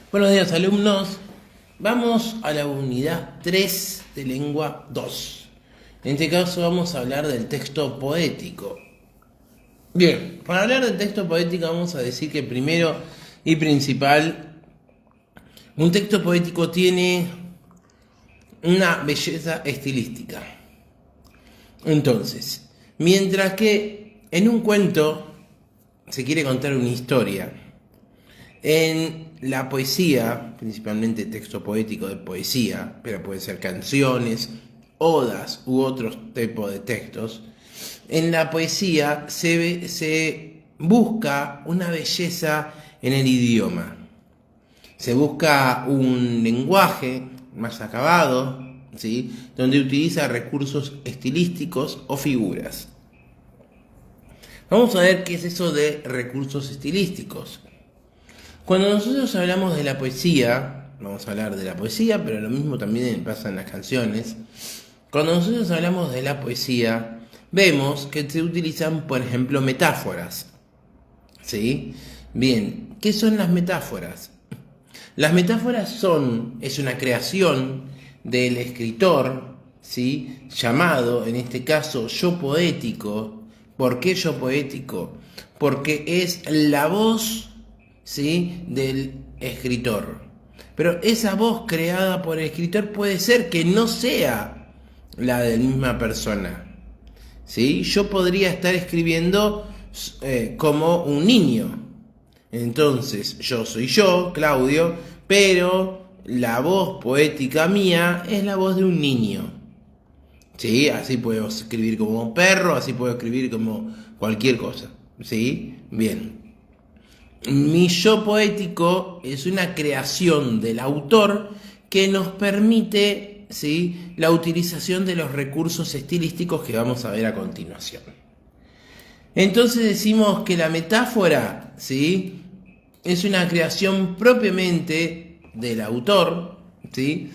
Buenos días, alumnos. Vamos a la unidad 3 de lengua 2. En este caso vamos a hablar del texto poético. Bien, para hablar del texto poético vamos a decir que primero y principal, un texto poético tiene una belleza estilística. Entonces, mientras que en un cuento se quiere contar una historia, en la poesía, principalmente texto poético de poesía, pero pueden ser canciones, odas u otros tipos de textos, en la poesía se busca una belleza en el idioma. Se busca un lenguaje más acabado, ¿sí?, donde utiliza recursos estilísticos o figuras. Vamos a ver qué es eso de recursos estilísticos. Cuando nosotros hablamos de la poesía, vamos a hablar de la poesía, pero lo mismo también pasa en las canciones. Cuando nosotros hablamos de la poesía, vemos que se utilizan, por ejemplo, metáforas. ¿Sí? Bien, ¿qué son las metáforas? Las metáforas es una creación del escritor, ¿sí?, llamado, en este caso, yo poético. ¿Por qué yo poético? Porque es la voz, ¿sí?, del escritor. Pero esa voz creada por el escritor puede ser que no sea la de la misma persona, ¿sí? Yo podría estar escribiendo como un niño. Entonces, yo soy yo, Claudio, pero la voz poética mía es la voz de un niño. ¿Sí? Así puedo escribir como un perro, así puedo escribir como cualquier cosa. ¿Sí? Bien. Mi yo poético es una creación del autor que nos permite, ¿sí?, la utilización de los recursos estilísticos que vamos a ver a continuación. Entonces decimos que la metáfora, ¿sí?, es una creación propiamente del autor, ¿sí?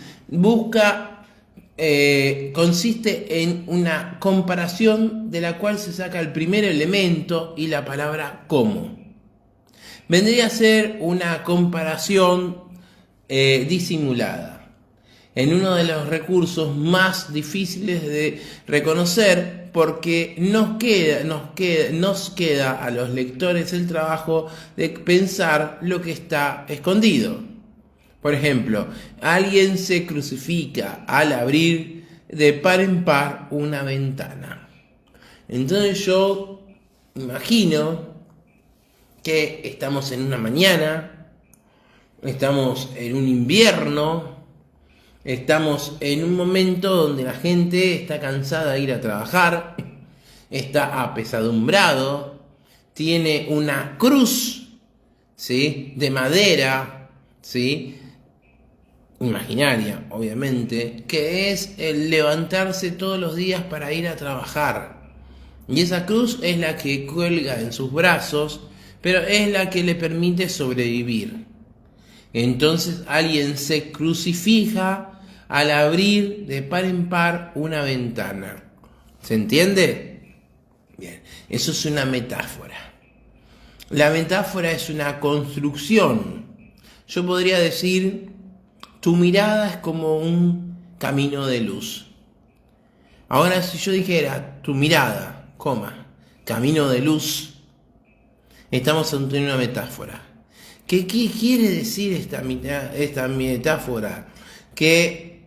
Consiste en una comparación de la cual se saca el primer elemento y la palabra como. Vendría a ser una comparación disimulada, en uno de los recursos más difíciles de reconocer, porque nos queda a los lectores el trabajo de pensar lo que está escondido. Por ejemplo, alguien se crucifica al abrir de par en par una ventana. Entonces yo imagino que estamos en una mañana, estamos en un invierno, estamos en un momento donde la gente está cansada de ir a trabajar, está apesadumbrado, tiene una cruz, ¿sí?, de madera, ¿sí?, imaginaria, obviamente, que es el levantarse todos los días para ir a trabajar. Y esa cruz es la que cuelga en sus brazos, pero es la que le permite sobrevivir. Entonces alguien se crucifica al abrir de par en par una ventana. ¿Se entiende? Bien, eso es una metáfora. La metáfora es una construcción. Yo podría decir, tu mirada es como un camino de luz. Ahora, si yo dijera, tu mirada, camino de luz, estamos ante una metáfora. ¿Qué quiere decir esta metáfora? Que,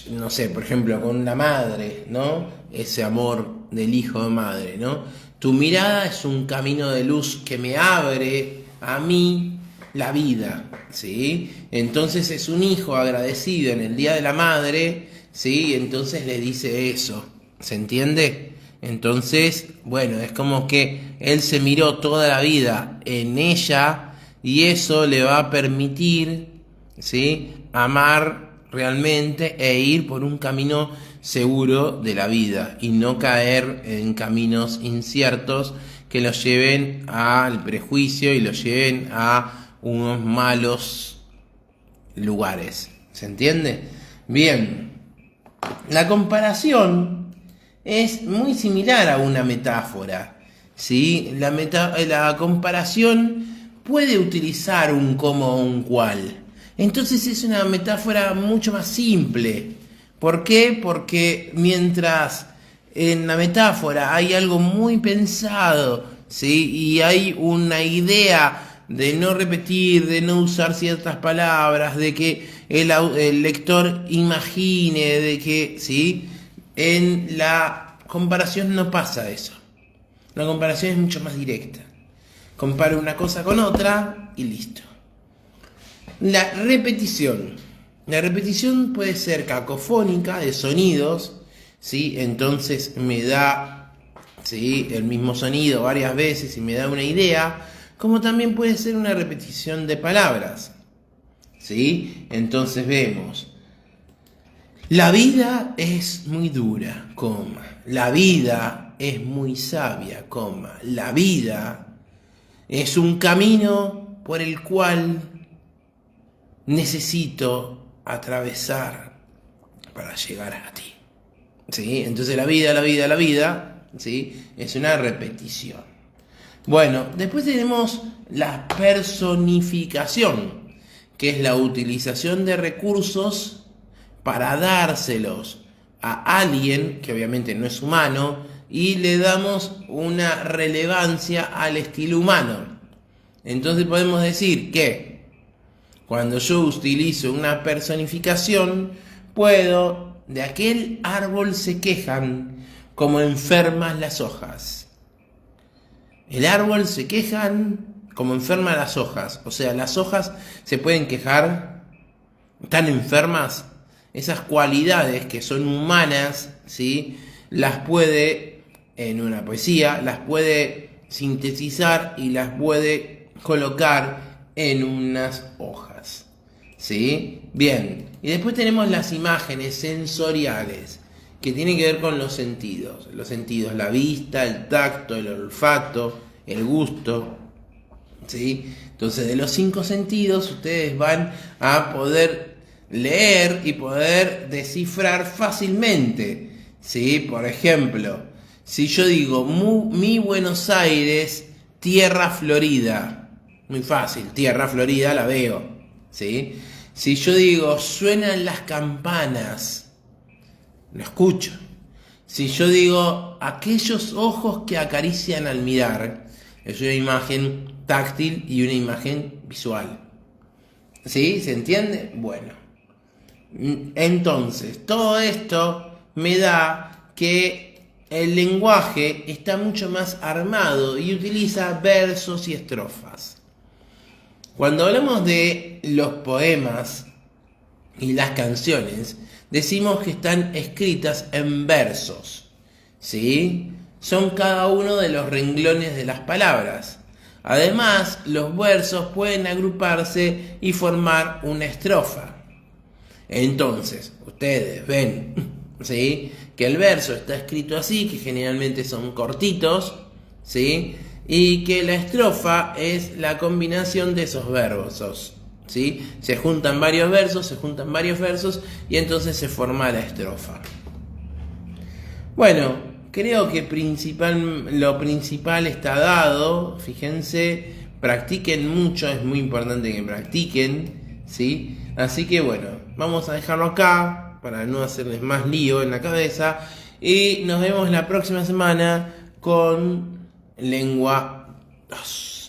no sé, por ejemplo, con la madre, ¿no? Ese amor del hijo de madre, ¿no? Tu mirada es un camino de luz que me abre a mí la vida, ¿sí? Entonces es un hijo agradecido en el Día de la Madre, ¿sí? Entonces le dice eso, ¿se entiende? Entonces, bueno, es como que él se miró toda la vida en ella y eso le va a permitir, ¿sí?, amar realmente e ir por un camino seguro de la vida y no caer en caminos inciertos que los lleven al prejuicio y los lleven a unos malos lugares. ¿Se entiende? Bien. La comparación es muy similar a una metáfora, ¿sí? La comparación puede utilizar un como o un cual. Entonces es una metáfora mucho más simple. ¿Por qué? Porque mientras en la metáfora hay algo muy pensado, ¿sí? Y hay una idea de no repetir, de no usar ciertas palabras, de que el lector imagine, de que, ¿sí? En la comparación no pasa eso. La comparación es mucho más directa. Comparo una cosa con otra y listo. La repetición. La repetición puede ser cacofónica de sonidos, ¿sí? Entonces me da, ¿sí?, el mismo sonido varias veces y me da una idea, como también puede ser una repetición de palabras, ¿sí? Entonces vemos, la vida es muy dura, coma. La vida es muy sabia, coma. La vida es un camino por el cual necesito atravesar para llegar a ti. ¿Sí? Entonces la vida, ¿sí?, es una repetición. Bueno, después tenemos la personificación, que es la utilización de recursos para dárselos a alguien que obviamente no es humano y le damos una relevancia al estilo humano. Entonces podemos decir que cuando yo utilizo una personificación, puedo, de aquel árbol se quejan como enfermas las hojas. El árbol se quejan como enfermas las hojas. O sea, las hojas se pueden quejar, están enfermas. Esas cualidades que son humanas, ¿sí?, las puede, en una poesía, las puede sintetizar y las puede colocar en unas hojas, ¿sí? Bien, y después tenemos las imágenes sensoriales, que tienen que ver con los sentidos, la vista, el tacto, el olfato, el gusto, ¿sí? Entonces, de los 5 sentidos, ustedes van a poder leer y poder descifrar fácilmente, ¿sí? Por ejemplo, si yo digo mi Buenos Aires, tierra florida, muy fácil, tierra florida la veo, ¿sí? Si yo digo suenan las campanas, lo escucho. Si yo digo aquellos ojos que acarician al mirar, es una imagen táctil y una imagen visual. ¿Sí? ¿Se entiende? Bueno. Entonces, todo esto me da que el lenguaje está mucho más armado y utiliza versos y estrofas. Cuando hablamos de los poemas y las canciones, decimos que están escritas en versos, ¿sí? Son cada uno de los renglones de las palabras. Además, los versos pueden agruparse y formar una estrofa. Entonces, ustedes ven, ¿sí?, que el verso está escrito así, que generalmente son cortitos, ¿sí?, y que la estrofa es la combinación de esos versos, ¿sí? Se juntan varios versos y entonces se forma la estrofa. Bueno, creo que lo principal está dado. Fíjense, practiquen mucho, es muy importante que practiquen, ¿sí? Así que bueno, vamos a dejarlo acá para no hacerles más lío en la cabeza y nos vemos la próxima semana con Lengua 2.